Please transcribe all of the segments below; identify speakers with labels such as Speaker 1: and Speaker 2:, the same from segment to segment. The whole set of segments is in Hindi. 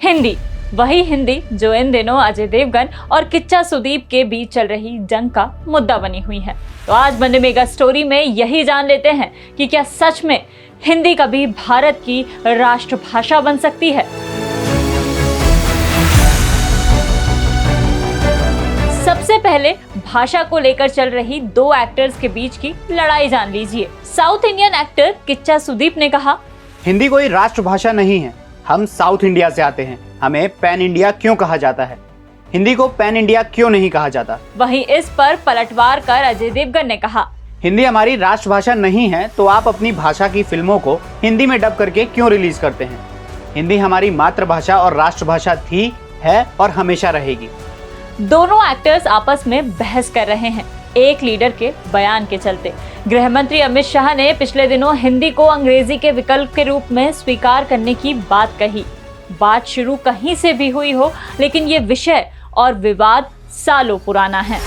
Speaker 1: हिंदी, वही हिंदी जो इन दिनों अजय देवगन और किच्चा सुदीप के बीच चल रही जंग का मुद्दा बनी हुई है। तो आज मंडे मेगा स्टोरी में यही जान लेते हैं कि क्या सच में हिंदी कभी भारत की राष्ट्रभाषा बन सकती है। सबसे पहले भाषा को लेकर चल रही दो एक्टर्स के बीच की लड़ाई जान लीजिए। South Indian actor Kichcha Sudeep ने कहा,
Speaker 2: हिंदी कोई राष्ट्रभाषा नहीं है, हम साउथ इंडिया से आते हैं, हमें पैन इंडिया क्यों कहा जाता है, हिंदी को पैन इंडिया क्यों नहीं कहा जाता।
Speaker 1: वहीं इस पर पलटवार कर अजय देवगन ने कहा,
Speaker 2: हिंदी हमारी राष्ट्रभाषा नहीं है तो आप अपनी भाषा की फिल्मों को हिंदी में डब करके क्यों रिलीज करते हैं। हिंदी हमारी मातृभाषा और राष्ट्रभाषा थी, है और हमेशा रहेगी।
Speaker 1: दोनों एक्टर्स आपस में बहस कर रहे हैं एक लीडर के बयान के चलते। गृह मंत्री अमित शाह ने पिछले दिनों हिंदी को अंग्रेजी के विकल्प के रूप में स्वीकार करने की बात कही। बात शुरू कहीं से भी हुई हो, लेकिन ये विषय और विवाद सालों पुराना है।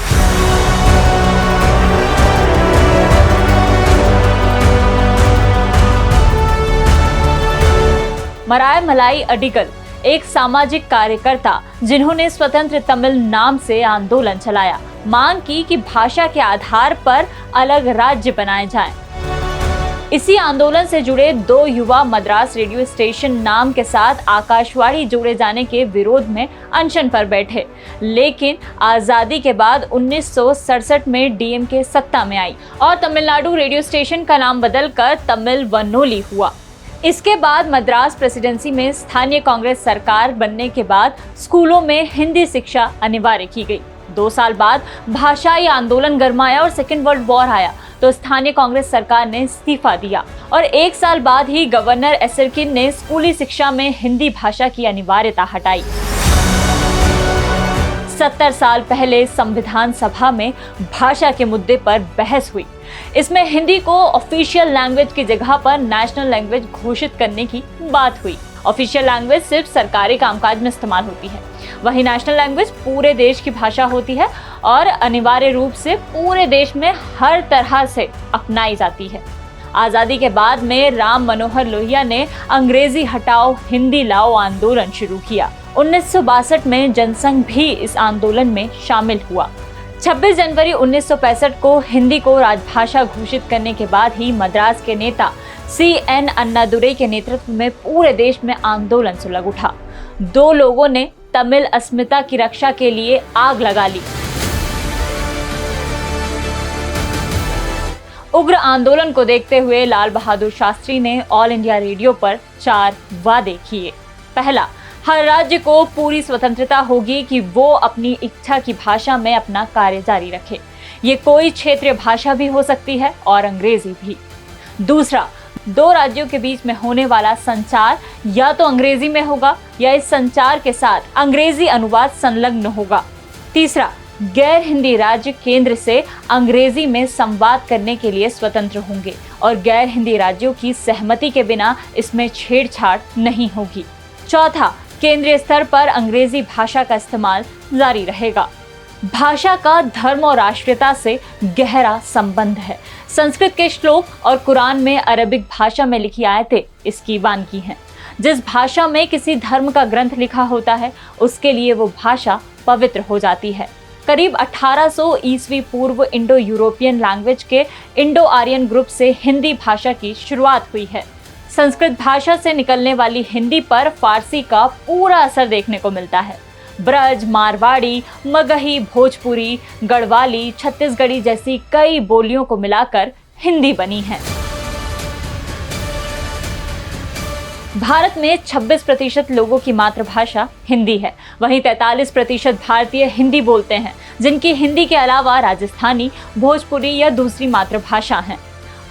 Speaker 1: मराय मलाई अडिगल एक सामाजिक कार्यकर्ता जिन्होंने स्वतंत्र तमिल नाम से आंदोलन चलाया, मांग की कि भाषा के आधार पर अलग राज्य बनाए जाएं। इसी आंदोलन से जुड़े दो युवा मद्रास रेडियो स्टेशन नाम के साथ आकाशवाणी जोड़े जाने के विरोध में अनशन पर बैठे, लेकिन आजादी के बाद 1967 में डीएमके सत्ता में आई और तमिलनाडु रेडियो स्टेशन का नाम बदलकर तमिल वनोली हुआ। इसके बाद मद्रास प्रेसिडेंसी में स्थानीय कांग्रेस सरकार बनने के बाद स्कूलों में हिंदी शिक्षा अनिवार्य की गई। 2 साल बाद भाषाई आंदोलन गरमाया और सेकेंड वर्ल्ड वॉर आया तो स्थानीय कांग्रेस सरकार ने इस्तीफा दिया और 1 साल बाद ही गवर्नर एसरकिन ने स्कूली शिक्षा में हिंदी भाषा की अनिवार्यता हटाई। 70 साल पहले संविधान सभा में भाषा के मुद्दे पर बहस हुई। इसमें हिंदी को ऑफिशियल लैंग्वेज की जगह पर नेशनल लैंग्वेज घोषित करने की बात हुई। ऑफिशियल लैंग्वेज सिर्फ सरकारी कामकाज में इस्तेमाल होती है, वही नेशनल लैंग्वेज पूरे देश की भाषा होती है और अनिवार्य रूप से पूरे देश में हर तरह से अपनाई जाती है। आजादी के बाद में राम मनोहर लोहिया ने अंग्रेजी हटाओ हिंदी लाओ आंदोलन शुरू किया। 1962 में जनसंघ भी इस आंदोलन में शामिल हुआ। 26 जनवरी 1965 को हिंदी को राजभाषा घोषित करने के बाद ही मद्रास के नेता CN अन्नादुरई के नेतृत्व में पूरे देश में आंदोलन सुलग उठा। 2 लोगों ने तमिल अस्मिता की रक्षा के लिए आग लगा ली। उग्र आंदोलन को देखते हुए लाल बहादुर शास्त्री ने ऑल इंडिया रेडियो पर 4 वादे किए। पहला, हर राज्य को पूरी स्वतंत्रता होगी कि वो अपनी इच्छा की भाषा में अपना कार्य जारी रखे। ये कोई क्षेत्रीय भाषा भी हो सकती है और अंग्रेजी भी। दूसरा, 2 राज्यों के बीच में होने वाला संचार या तो अंग्रेजी में होगा या इस संचार के साथ अंग्रेजी अनुवाद संलग्न होगा। तीसरा, गैर हिंदी राज्य केंद्र से अंग्रेजी में संवाद करने के लिए स्वतंत्र होंगे और गैर हिंदी राज्यों की सहमति के बिना इसमें छेड़छाड़ नहीं होगी। चौथा, केंद्रीय स्तर पर अंग्रेजी भाषा का इस्तेमाल जारी रहेगा। भाषा का धर्म और राष्ट्रीयता से गहरा संबंध है। संस्कृत के श्लोक और कुरान में अरबिक भाषा में लिखी आयतें इसकी वानगी हैं। जिस भाषा में किसी धर्म का ग्रंथ लिखा होता है उसके लिए वो भाषा पवित्र हो जाती है। करीब 1800 ईस्वी पूर्व इंडो यूरोपियन लैंग्वेज के इंडो आर्यन ग्रुप से हिंदी भाषा की शुरुआत हुई है। संस्कृत भाषा से निकलने वाली हिंदी पर फारसी का पूरा असर देखने को मिलता है। ब्रज, मारवाड़ी, मगही, भोजपुरी, गढ़वाली, छत्तीसगढ़ी जैसी कई बोलियों को मिलाकर हिंदी बनी है। भारत में 26% लोगों की मातृभाषा हिंदी है, वहीं 43% भारतीय हिंदी बोलते हैं, जिनकी हिंदी के अलावा राजस्थानी, भोजपुरी या दूसरी मातृभाषा हैं।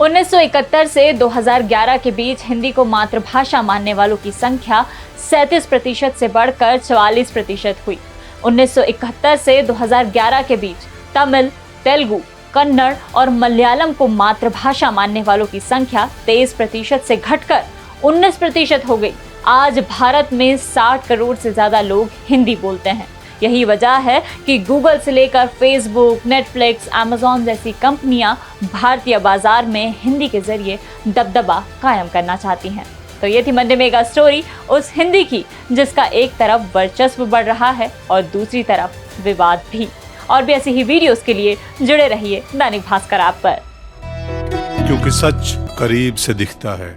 Speaker 1: 1971 से 2011 के बीच हिंदी को मातृभाषा मानने वालों की संख्या 37% से बढ़कर 44% हुई। 1971 से 2011 के बीच तमिल, तेलुगु, कन्नड़ और मलयालम को मातृभाषा मानने वालों की संख्या 23% से घटकर 19% हो गई। आज भारत में 60 करोड़ से ज्यादा लोग हिंदी बोलते हैं। यही वजह है कि गूगल से लेकर फेसबुक, नेटफ्लिक्स, अमेज़न जैसी कंपनियां भारतीय बाजार में हिंदी के जरिए दबदबा कायम करना चाहती हैं। तो ये थी मंडे मेगा स्टोरी उस हिंदी की जिसका एक तरफ वर्चस्व बढ़ रहा है और दूसरी तरफ विवाद भी। और भी ऐसी ही वीडियोस के लिए जुड़े रहिए दैनिक भास्कर ऐप पर,
Speaker 3: क्योंकि सच करीब से दिखता है।